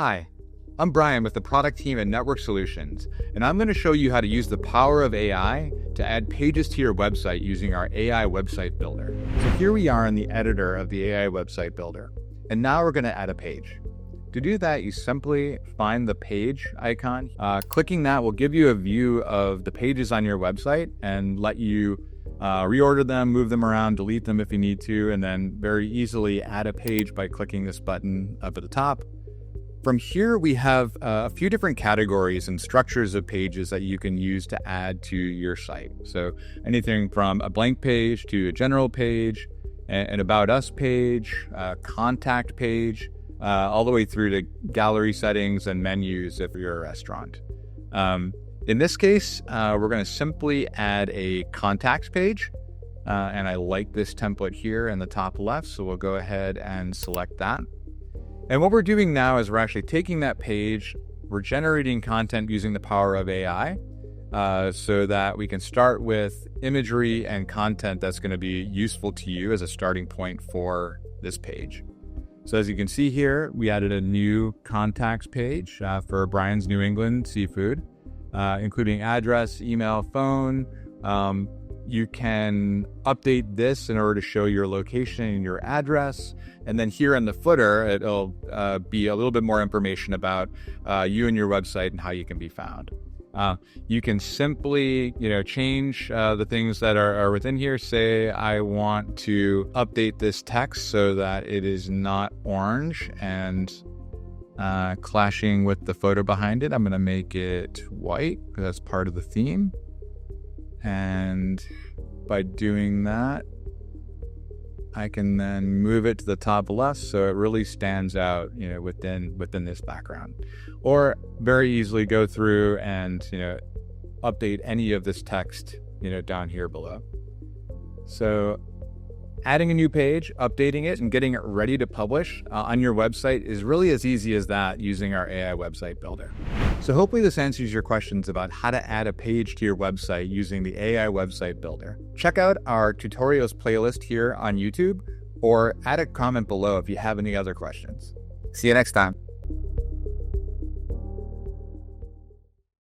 Hi, I'm Brian with the product team at Network Solutions, and I'm going to show you how to use the power of AI to add pages to your website using our AI Website Builder. So here we are in the editor of the AI Website Builder, and now we're going to add a page. To do that, you simply find the page icon. Clicking that will give you a view of the pages on your website and let you reorder them, move them around, delete them if you need to, and then very easily add a page by clicking this button up at the top. From here, we have a few different categories and structures of pages that you can use to add to your site. So anything from a blank page to a general page, an About Us page, a contact page, all the way through to gallery settings and menus if you're a restaurant. In this case, we're going to simply add a contacts page. And I like this template here in the top left, so we'll go ahead and select that. And what we're doing now is we're actually taking that page, we're generating content using the power of AI so that we can start with imagery and content that's going to be useful to you as a starting point for this page. So as you can see here, we added a new contacts page for Brian's New England Seafood, including address, email, phone. You can update this in order to show your location and your address. And then here in the footer, it'll be a little bit more information about you and your website and how you can be found. You can simply, change the things that are within here. Say, I want to update this text so that it is not orange and clashing with the photo behind it. I'm going to make it white because that's part of the theme. And by doing that, I can then move it to the top left so it really stands out, within this background. Or very easily go through and, update any of this text, down here below. So adding a new page, updating it, and getting it ready to publish on your website is really as easy as that using our AI Website Builder. So hopefully this answers your questions about how to add a page to your website using the AI Website Builder. Check out our tutorials playlist here on YouTube or add a comment below if you have any other questions. See you next time.